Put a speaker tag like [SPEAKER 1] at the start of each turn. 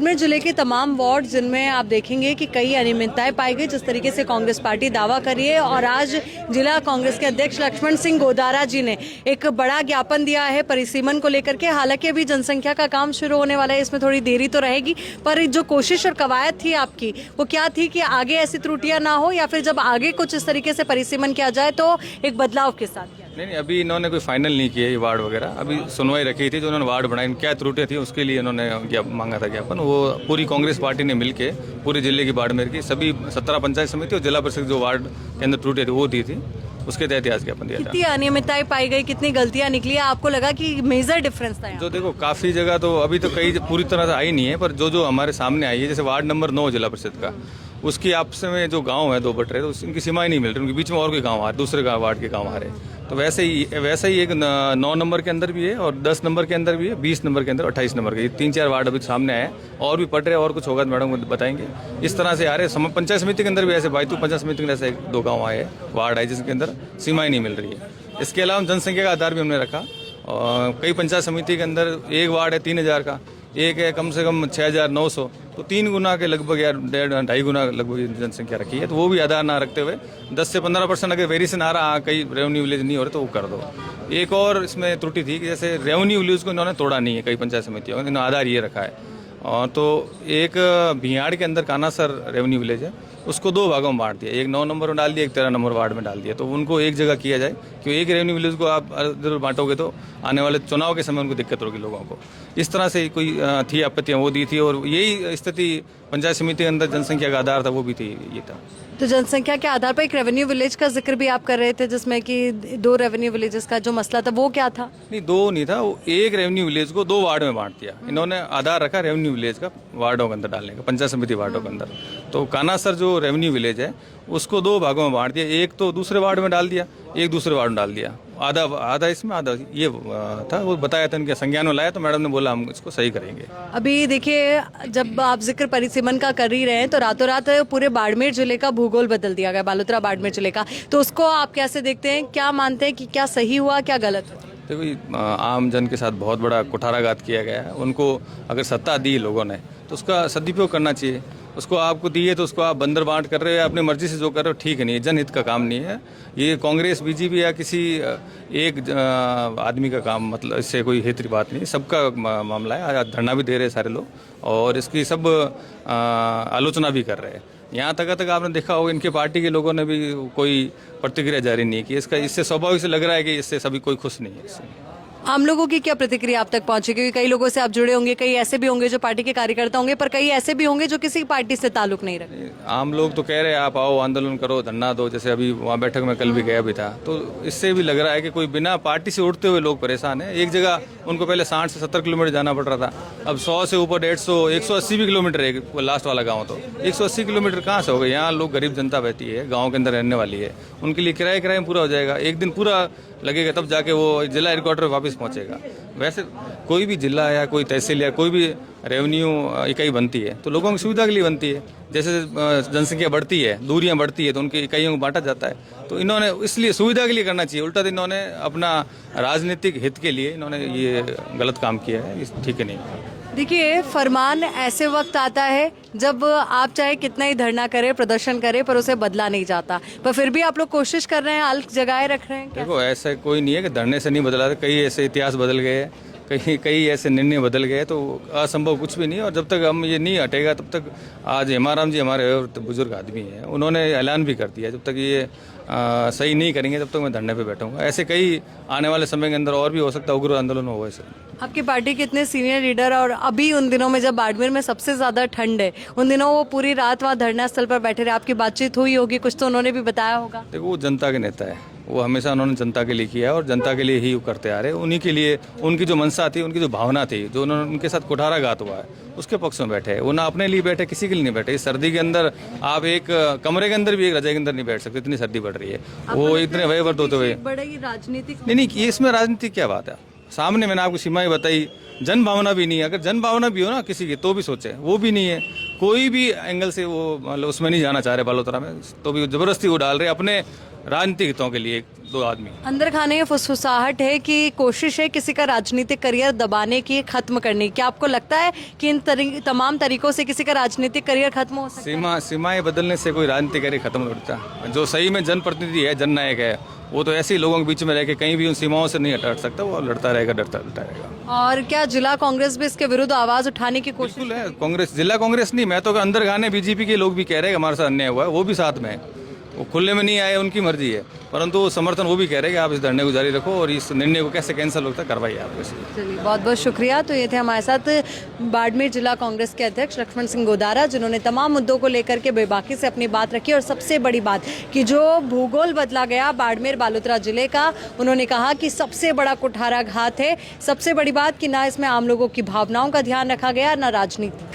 [SPEAKER 1] बाड़मेर जिले के तमाम वार्ड जिनमें आप देखेंगे कि कई अनियमितताएं पाई गई, जिस तरीके से कांग्रेस पार्टी दावा कर रही है। और आज जिला कांग्रेस के अध्यक्ष लक्ष्मण सिंह गोदारा जी ने एक बड़ा ज्ञापन दिया है परिसीमन को लेकर के। हालांकि अभी जनसंख्या का काम शुरू होने वाला है, इसमें थोड़ी देरी तो रहेगी, पर जो कोशिश और कवायद थी आपकी वो क्या थी कि आगे ऐसी त्रुटियां ना हो, या फिर जब आगे कुछ इस तरीके से परिसीमन किया जाए तो एक बदलाव के साथ किया?
[SPEAKER 2] नहीं, अभी इन्होंने कोई फाइनल नहीं किया ये वार्ड वगैरह। अभी सुनवाई रखी थी, जो उन्होंने वार्ड बनाए क्या त्रुटियां थी उसके लिए इन्होंने मांगा था ज्ञापन। वो पूरी कांग्रेस पार्टी ने मिलके पूरे जिले की बाड़मेर की सभी 17 पंचायत समिति और जिला परिषद जो वार्ड के अंदर त्रुटियां थी वो दी थी, उसके तहत आज ज्ञापन दिया था।
[SPEAKER 1] कितनी अनियमितताएं पाई गई, कितनी गलतियां निकली, आपको लगा कि मेजर डिफरेंस था यहाँ?
[SPEAKER 2] जो देखो काफ़ी जगह तो अभी तो कई पूरी तरह से आई नहीं है, पर जो जो हमारे सामने आई है, जैसे वार्ड नंबर 9 जिला परिषद का, उसकी आपस में जो गांव है 2 बट रहे, तो उनकी सीमाएं नहीं मिल रही, उनके बीच में और कोई गांव आ रहे, दूसरे वार्ड के गांव आ रहे। तो वैसे ही एक 9 नंबर के अंदर भी है और 10 नंबर के अंदर भी है, 20 नंबर के अंदर, 28 नंबर के, ये 3-4 वार्ड अभी सामने आए। और भी पट रहे और कुछ होगा तो मैडम को बताएंगे। इस तरह से आ रहे। पंचायत समिति के अंदर भी ऐसे बाईतू पंचायत समिति के ऐसे 1-2 गाँव आए, वार्ड आए जिसके अंदर सीमाएं नहीं मिल रही है। इसके अलावा जनसंख्या का आधार भी हमने रखा। और कई पंचायत समिति के अंदर एक वार्ड है 3000 का, एक है कम से कम 6900, तो 3 गुना के लगभग या 2.5 गुना लगभग जनसंख्या रखी है। तो वो भी आधार ना रखते हुए 10 से 15% अगर वेरिएशन आ रहा, कई रेवेन्यू विलेज नहीं हो रहे तो वो कर दो। एक और इसमें त्रुटि थी कि जैसे रेवेन्यू विलेज को इन्होंने तोड़ा नहीं है, कई पंचायत समितियों ने इन्होंने आधार ये रखा है। और तो एक भियाड़ के अंदर कानासर रेवेन्यू विलेज है, उसको 2 भागों में बांट दिया, एक 9 नंबर में डाल दिया, एक 13 नंबर वार्ड में डाल दिया। तो उनको एक जगह किया जाए, क्यों एक रेवेन्यू विलेज को आप इधर बांटोगे तो आने वाले चुनाव के समय उनको दिक्कत होगी लोगों को। इस तरह से कोई थी आपत्तियां वो दी थी। और यही स्थिति पंचायत समिति के अंदर जनसंख्या का आधार था, वो भी थी, ये था।
[SPEAKER 1] तो जनसंख्या के आधार पर एक रेवेन्यू विलेज का जिक्र भी आप कर रहे थे, जिसमें कि 2 रेवेन्यू विलेजेस का जो मसला था वो क्या था?
[SPEAKER 2] नहीं, 2 नहीं था, वो एक रेवेन्यू विलेज को 2 वार्ड में बांट दिया। इन्होंने आधार रखा रेवेन्यू विलेज का वार्डों के अंदर डालने का, पंचायत समिति वार्डों के अंदर। तो कानासर जो रेवेन्यू विलेज है उसको 2 भागों में बांट दिया, एक तो दूसरे वार्ड में डाल दिया, एक दूसरे वार्ड में डाल दिया। आधा इसमें आधा ये था। वो बताया था, इनके संज्ञान में लाया तो मैडम ने बोला हम इसको सही करेंगे।
[SPEAKER 1] अभी देखिए, जब आप जिक्र परिसीमन का कर ही रहे हैं तो रातों रात पूरे बाड़मेर जिले का भूगोल बदल दिया गया, बालोतरा बाड़मेर जिले का। तो उसको आप कैसे देखते हैं, क्या मानते हैं कि क्या सही हुआ, क्या गलत हुआ?
[SPEAKER 2] देखो, आम जन के साथ बहुत बड़ा कुठाराघात किया गया है। उनको अगर सत्ता दी लोगों ने तो उसका सदुपयोग करना चाहिए। उसको आपको दी है तो उसको आप बंदर बांट कर रहे हो, अपनी मर्जी से जो कर रहे हो, ठीक है नहीं है, जनहित का काम नहीं है ये। कांग्रेस बीजेपी या किसी एक आदमी का काम, मतलब इससे कोई हित की बात नहीं, सबका मामला है। आज धरना भी दे रहे हैं सारे लोग और इसकी सब आलोचना भी कर रहे हैं। यहाँ तक आपने देखा होगा इनके पार्टी के लोगों ने भी कोई प्रतिक्रिया जारी नहीं की। इससे स्वाभाविक से लग रहा है कि इससे सभी कोई खुश नहीं है इससे।
[SPEAKER 1] आम लोगों की क्या प्रतिक्रिया आप तक पहुंची? क्योंकि कई लोगों से आप जुड़े होंगे, कई ऐसे भी होंगे जो पार्टी के कार्यकर्ता होंगे, पर कई ऐसे भी होंगे जो किसी पार्टी से ताल्लुक नहीं रखते।
[SPEAKER 2] आम लोग तो कह रहे हैं आप आओ, आंदोलन करो, धरना दो। जैसे अभी वहाँ बैठक में कल भी गया भी था, तो इससे भी लग रहा है कि कोई बिना पार्टी से उठते हुए लोग परेशान है। एक जगह उनको पहले 60 से 70 किलोमीटर जाना पड़ रहा था, अब 100 से ऊपर 150 180 भी किलोमीटर है लास्ट वाला गाँव। तो 180 किलोमीटर कहाँ से हो गए? यहाँ लोग गरीब जनता बैठी है, गाँव के अंदर रहने वाली है, उनके लिए किराया पूरा हो जाएगा। एक दिन पूरा लगेगा तब जाके वो जिला हेडक्वार्टर वापस पहुंचेगा। वैसे कोई भी जिला या कोई तहसील या कोई भी रेवेन्यू इकाई बनती है तो लोगों की सुविधा के लिए बनती है। जैसे जनसंख्या बढ़ती है, दूरियां बढ़ती है, तो उनकी इकाइयों को बांटा जाता है। तो इन्होंने इसलिए सुविधा के लिए करना चाहिए, उल्टा इन्होंने अपना राजनीतिक हित के लिए इन्होंने ये गलत काम किया है, ठीक है नहीं।
[SPEAKER 1] देखिए, फरमान ऐसे वक्त आता है जब आप चाहे कितना ही धरना करें, प्रदर्शन करें, पर उसे बदला नहीं जाता। पर फिर भी आप लोग कोशिश कर रहे हैं, अल्क जगाए रख रहे हैं।
[SPEAKER 2] देखो, ऐसा कोई नहीं है कि धरने से नहीं बदला, कई ऐसे इतिहास बदल गए, कई ऐसे निर्णय बदल गए, तो असंभव कुछ भी नहीं। और जब तक हम ये नहीं हटेगा तब तक, आज हेमाराम जी हमारे बुजुर्ग आदमी हैं, उन्होंने ऐलान भी कर दिया जब तक ये सही नहीं करेंगे तब तक मैं धरने पे बैठूंगा। ऐसे कई आने वाले समय के अंदर और भी हो सकता है उग्र आंदोलन हो। ऐसे
[SPEAKER 1] आपकी पार्टी के इतने सीनियर लीडर, और अभी उन दिनों में जब बाड़मेर में सबसे ज्यादा ठंड है, उन दिनों वो पूरी रात वहाँ धरना स्थल पर बैठे रहे, आपकी बातचीत हुई होगी, कुछ तो उन्होंने भी बताया होगा।
[SPEAKER 2] देखो, वो जनता के नेता है, वो हमेशा उन्होंने जनता के लिए किया है और जनता के लिए ही करते आ रहे। उन्हीं के लिए, उनकी जो मंशा थी, उनकी जो भावना थी, जो उन्होंने उनके साथ कुठाराघात हुआ है, उसके पक्ष में बैठे। वो ना अपने लिए बैठे, किसी के लिए नहीं बैठे। इस सर्दी के अंदर आप एक कमरे के अंदर भी, एक रजाई के अंदर नहीं बैठ सकते, इतनी सर्दी बढ़ रही है। वो इतने वयवर्ध होते हुए
[SPEAKER 1] बड़ी राजनीतिक
[SPEAKER 2] नहीं, इसमें राजनीति क्या बात है? सामने मैंने आपको सीमाएं बताई, जन भावना भी नहीं है। अगर जन भावना भी हो ना किसी की तो भी सोचे, वो भी नहीं है। कोई भी एंगल से वो मतलब उसमें नहीं जाना चाह रहे बालोतरा में, तो भी जबरदस्ती वो डाल रहे अपने राजनीतिक हितों के लिए दो आदमी।
[SPEAKER 1] अंदर खाने की फुसफुसाहट है कि कोशिश है किसी का राजनीतिक करियर दबाने की, खत्म करने की। क्या आपको लगता है कि इन तमाम तरीकों से किसी का राजनीतिक करियर खत्म हो सकता है?
[SPEAKER 2] सीमाएं बदलने से कोई राजनीतिक करियर खत्म नहीं होता। जो सही में जनप्रतिनिधि है, जननायक है, वो तो ऐसे ही लोगों के बीच में रह के कहीं भी उन सीमाओं से नहीं हट सकता, वो लड़ता रहेगा, डरता रहेगा।
[SPEAKER 1] और क्या जिला कांग्रेस भी इसके विरुद्ध आवाज उठाने की कोशिश?
[SPEAKER 2] बिल्कुल है। कांग्रेस, जिला कांग्रेस नहीं, मैं तो अंदर गाने बीजेपी के लोग भी कह रहे हैं कि हमारे साथ अन्याय हुआ है, वो भी साथ में है। वो खुले में नहीं आए, उनकी मर्जी है, परंतु समर्थन वो भी कह रहे हैं कि आप इस धरने को जारी रखो और इस निर्णय को कैसे कैंसिल होता है करवाइए आप।
[SPEAKER 1] चलिए, बहुत बहुत शुक्रिया। तो ये थे हमारे साथ बाड़मेर जिला कांग्रेस के अध्यक्ष लक्ष्मण सिंह गोदारा, जिन्होंने तमाम मुद्दों को लेकर के बेबाकी से अपनी बात रखी। और सबसे बड़ी बात कि जो भूगोल बदला गया बाड़मेर बालोतरा जिले का, उन्होंने कहा कि सबसे बड़ा कुठाराघात है। सबसे बड़ी बात कि ना इसमें आम लोगों की भावनाओं का ध्यान रखा गया, ना राजनीति।